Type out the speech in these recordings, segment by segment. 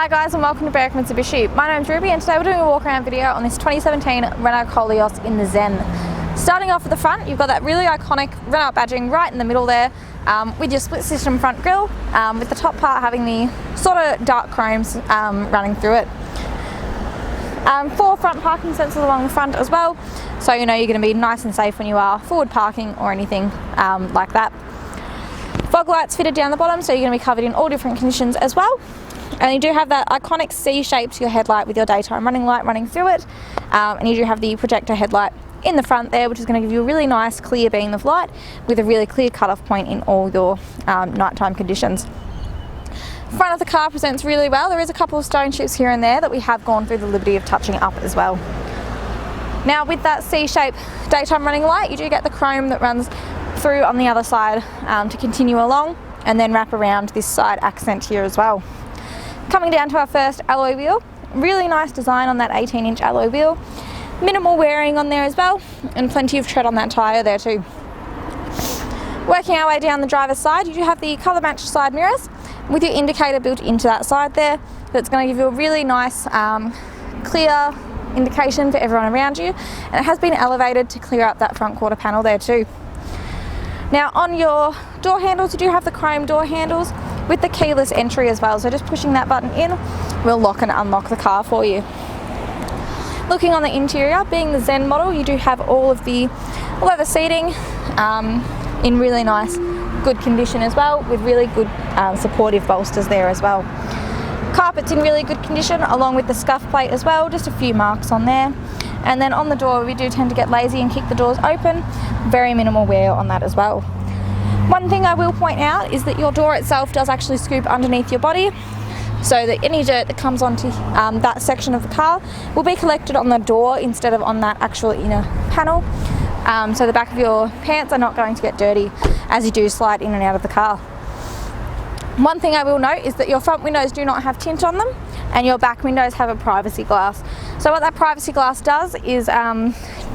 Hi guys and welcome to Berwick Mitsubishi. My name's Ruby and today we're doing a walk around video on this 2017 Renault Koleos in the Zen. Starting off at the front, you've got that really iconic Renault badging right in the middle there with your split system front grille, with the top part having the sort of dark chromes running through it. 4 front parking sensors along the front as well, so you know you're going to be nice and safe when you are forward parking or anything like that. Fog lights fitted down the bottom, so you're going to be covered in all different conditions as well. And you do have that iconic C shape to your headlight with your daytime running light running through it, and you do have the projector headlight in the front there, which is going to give you a really nice clear beam of light with a really clear cut-off point in all your nighttime conditions. Front of the car presents really well. There is a couple of stone chips here and there that we have gone through the liberty of touching up as well. Now with that C-shape daytime running light, you do get the chrome that runs through on the other side to continue along and then wrap around this side accent here as well. Coming down to our first alloy wheel, really nice design on that 18-inch alloy wheel. Minimal wearing on there as well, and plenty of tread on that tyre there too. Working our way down the driver's side, you do have the colour matched side mirrors with your indicator built into that side there. That's going to give you a really nice clear indication for everyone around you, and it has been elevated to clear up that front quarter panel there too. Now on your door handles, you do have the chrome door handles with the keyless entry as well, so just pushing that button in will lock and unlock the car for you. Looking on the interior, being the Zen model, you do have all of the leather seating in really nice good condition as well, with really good supportive bolsters there as well. Carpet's in really good condition along with the scuff plate as well, just a few marks on there. And then on the door, we do tend to get lazy and kick the doors open, very minimal wear on that as well. One thing I will point out is that your door itself does actually scoop underneath your body, so that any dirt that comes onto that section of the car will be collected on the door instead of on that actual inner panel. So the back of your pants are not going to get dirty as you do slide in and out of the car. One thing I will note is that your front windows do not have tint on them, and your back windows have a privacy glass. So what that privacy glass does is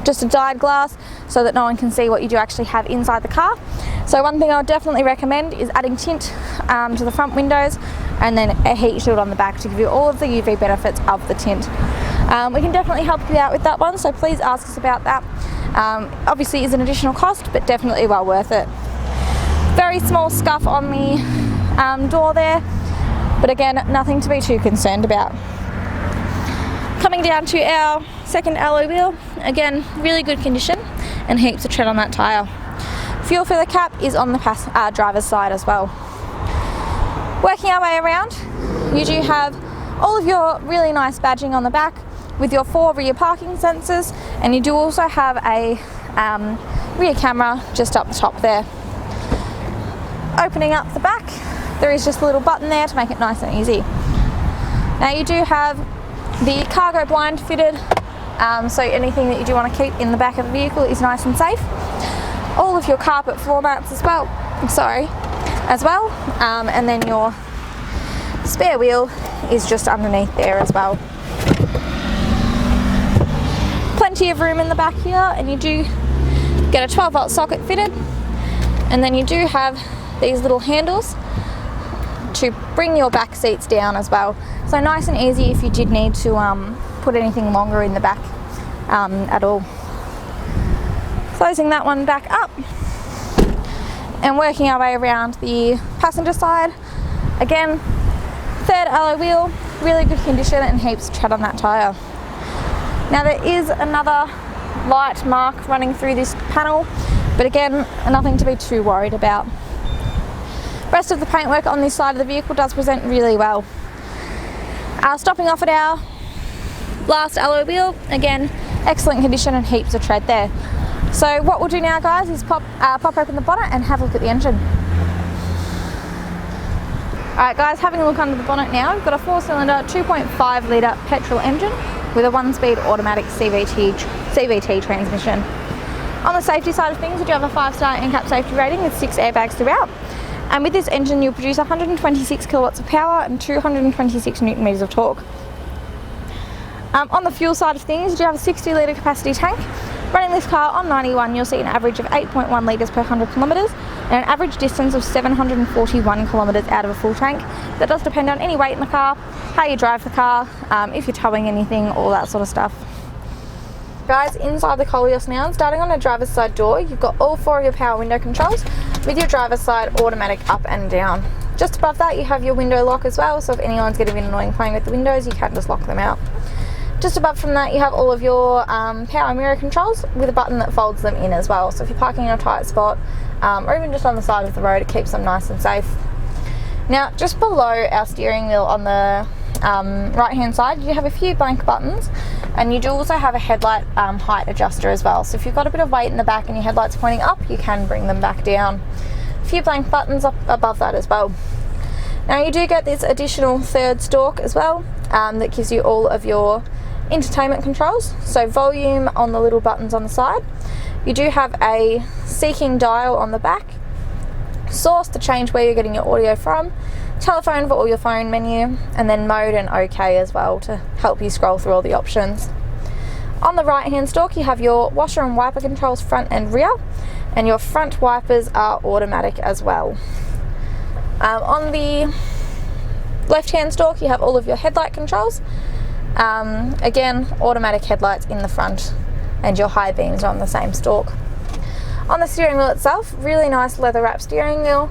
just a dyed glass so that no one can see what you do actually have inside the car. So one thing I would definitely recommend is adding tint to the front windows and then a heat shield on the back to give you all of the UV benefits of the tint. We can definitely help you out with that one, so please ask us about that. Obviously is an additional cost, but definitely well worth it. Very small scuff on the door there, but again, nothing to be too concerned about. Coming down to our second alloy wheel, again, really good condition and heaps of tread on that tyre. Fuel filler cap is on the driver's side as well. Working our way around, you do have all of your really nice badging on the back with your 4 rear parking sensors, and you do also have a rear camera just up the top there. Opening up the back, there is just a little button there to make it nice and easy. Now you do have the cargo blind fitted, so anything that you do want to keep in the back of the vehicle is nice and safe. All of your carpet floor mats as well, and then your spare wheel is just underneath there as well. Plenty of room in the back here, and you do get a 12-volt socket fitted, and then you do have these little handles to bring your back seats down as well. So nice and easy if you did need to put anything longer in the back at all. Closing that one back up and working our way around the passenger side. Again, third alloy wheel, really good condition and heaps of tread on that tyre. Now there is another light mark running through this panel, but again, nothing to be too worried about. Rest of the paintwork on this side of the vehicle does present really well. Stopping off at our last alloy wheel, again, excellent condition and heaps of tread there. So what we'll do now, guys, is pop open the bonnet and have a look at the engine. Alright guys, having a look under the bonnet now, we've got a 4-cylinder 2.5 litre petrol engine with a 1-speed automatic CVT transmission. On the safety side of things, we do have a 5-star ANCAP Safety rating with 6 airbags throughout. And with this engine, you'll produce 126 kilowatts of power and 226 newton meters of torque. On the fuel side of things, you do have a 60 litre capacity tank. Running this car on 91, you'll see an average of 8.1 litres per 100 kilometres and an average distance of 741 kilometres out of a full tank. That does depend on any weight in the car, how you drive the car, if you're towing anything, all that sort of stuff. Guys, inside the Koleos now, starting on the driver's side door, you've got all 4 of your power window controls with your driver's side automatic up and down. Just above that you have your window lock as well, so if anyone's getting a bit annoying playing with the windows, you can just lock them out. Just above from that you have all of your power mirror controls with a button that folds them in as well, so if you're parking in a tight spot or even just on the side of the road, it keeps them nice and safe. Now just below our steering wheel on the right hand side you have a few blank buttons, and you do also have a headlight height adjuster as well, so if you've got a bit of weight in the back and your headlight's pointing up, you can bring them back down. A few blank buttons up above that as well. Now you do get this additional third stalk as well that gives you all of your entertainment controls, so volume on the little buttons on the side. You do have a seeking dial on the back, source to change where you're getting your audio from, telephone for all your phone menu, and then mode and OK as well to help you scroll through all the options. On the right hand stalk you have your washer and wiper controls front and rear, and your front wipers are automatic as well. On the left hand stalk you have all of your headlight controls, again automatic headlights in the front, and your high beams are on the same stalk. On the steering wheel itself, really nice leather wrap steering wheel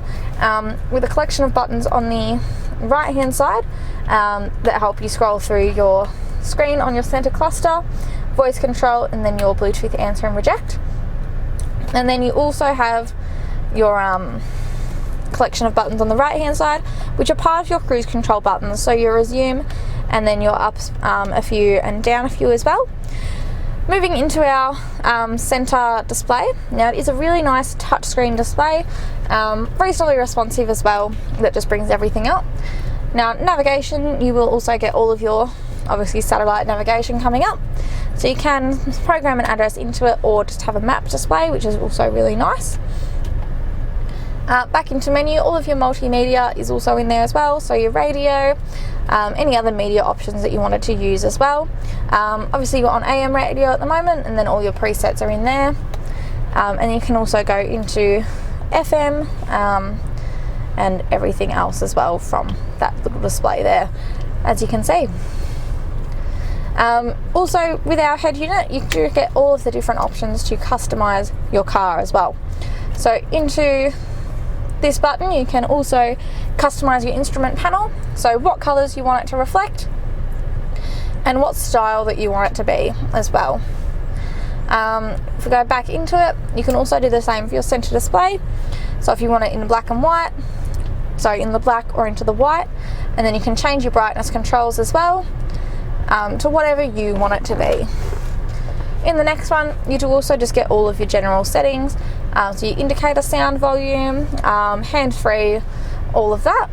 with a collection of buttons on the right hand side that help you scroll through your screen on your center cluster, voice control, and then your Bluetooth answer and reject. And then you also have your collection of buttons on the right hand side which are part of your cruise control buttons, so your resume and then your up a few and down a few as well. Moving into our center display, now it is a really nice touchscreen display, reasonably responsive as well, that just brings everything up. Now navigation, you will also get all of your obviously satellite navigation coming up, so you can program an address into it or just have a map display, which is also really nice. Back into menu, all of your multimedia is also in there as well, so your radio, any other media options that you wanted to use as well. Obviously you're on AM radio at the moment, and then all your presets are in there, and you can also go into FM and everything else as well from that little display there, as you can see. Also with our head unit you do get all of the different options to customize your car as well. So into this button you can also customize your instrument panel, so what colors you want it to reflect and what style that you want it to be as well. If we go back into it, you can also do the same for your center display, so if you want it in black and white, so in the black or into the white, and then you can change your brightness controls as well to whatever you want it to be. In the next one you do also just get all of your general settings, so your indicator sound volume, hands-free, all of that.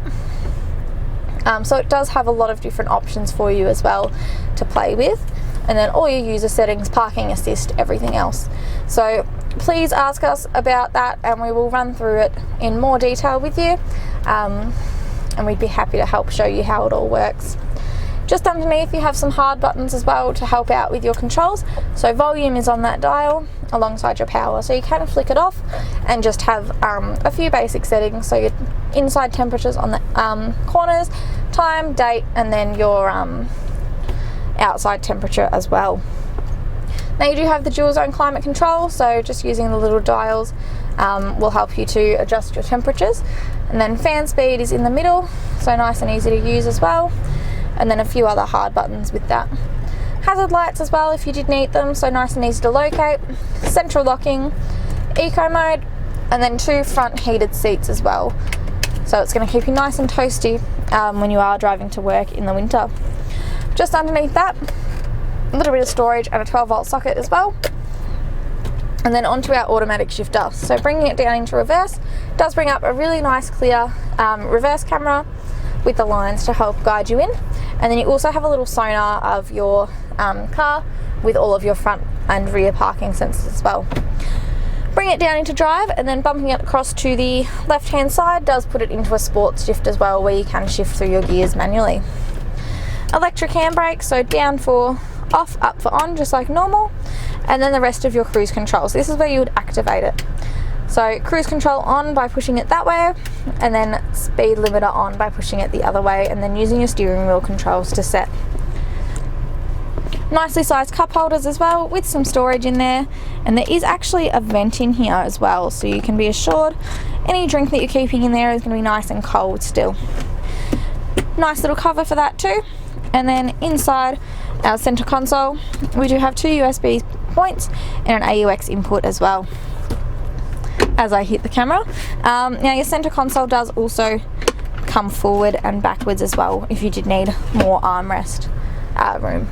So it does have a lot of different options for you as well to play with, and then all your user settings, parking assist, everything else. So please ask us about that and we will run through it in more detail with you, and we'd be happy to help show you how it all works. Just underneath you have some hard buttons as well to help out with your controls. So volume is on that dial alongside your power, so you can flick it off and just have a few basic settings, so your inside temperatures on the corners, time, date, and then your outside temperature as well. Now you do have the dual zone climate control, so just using the little dials will help you to adjust your temperatures. And then fan speed is in the middle, so nice and easy to use as well. And then a few other hard buttons with that. Hazard lights as well if you did need them, so nice and easy to locate. Central locking, eco mode, and then 2 front heated seats as well. So it's going to keep you nice and toasty when you are driving to work in the winter. Just underneath that, a little bit of storage and a 12-volt socket as well. And then onto our automatic shifter. So bringing it down into reverse does bring up a really nice clear reverse camera with the lines to help guide you in. And then you also have a little sonar of your car with all of your front and rear parking sensors as well. Bring it down into drive, and then bumping it across to the left hand side does put it into a sports shift as well, where you can shift through your gears manually. Electric handbrake, so down for off, up for on, just like normal, and then the rest of your cruise controls. This is where you would activate it. So cruise control on by pushing it that way, and then speed limiter on by pushing it the other way, and then using your steering wheel controls to set. Nicely sized cup holders as well, with some storage in there, and there is actually a vent in here as well, so you can be assured any drink that you're keeping in there is going to be nice and cold still. Nice little cover for that too. And then inside our center console, we do have 2 USB points and an AUX input as well. As I hit the camera, now your center console does also come forward and backwards as well if you did need more armrest room.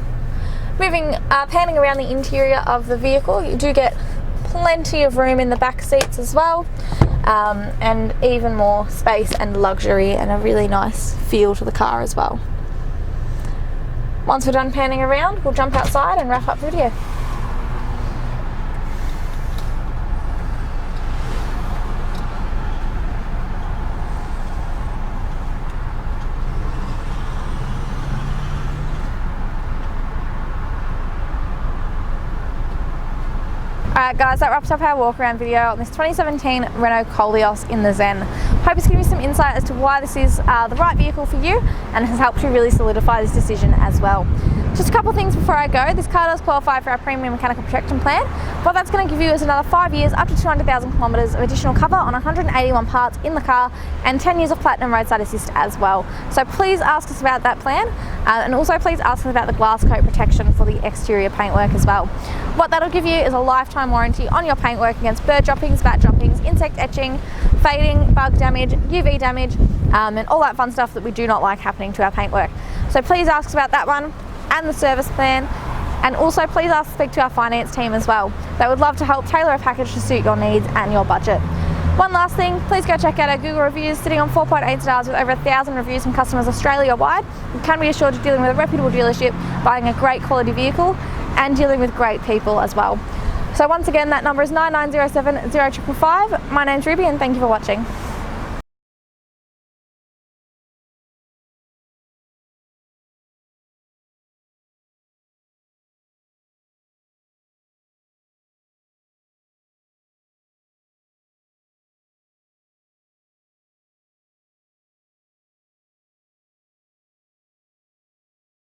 Panning around the interior of the vehicle, you do get plenty of room in the back seats as well, and even more space and luxury and a really nice feel to the car as well. Once we're done panning around, we'll jump outside and wrap up the video. Alright guys, that wraps up our walk around video on this 2017 Renault Koleos in the Zen. Hope it's given you some insight as to why this is the right vehicle for you, and has helped you really solidify this decision as well. Just a couple of things before I go. This car does qualify for our premium mechanical protection plan. What that's going to give you is another 5 years, up to 200,000 kilometres of additional cover on 181 parts in the car, and 10 years of platinum roadside assist as well. So please ask us about that plan, and also please ask us about the glass coat protection for the exterior paintwork as well. What that'll give you is a lifetime warranty on your paintwork against bird droppings, bat droppings, insect etching, fading, bug damage, UV damage, and all that fun stuff that we do not like happening to our paintwork. So please ask us about that one and the service plan, and also please ask to speak to our finance team as well. They would love to help tailor a package to suit your needs and your budget. One last thing, please go check out our Google reviews, sitting on 4.8 stars with over 1,000 reviews from customers Australia-wide. You can be assured you're dealing with a reputable dealership, buying a great quality vehicle, and dealing with great people as well. So once again, that number is 9907 0555. My name's Ruby, and thank you for watching.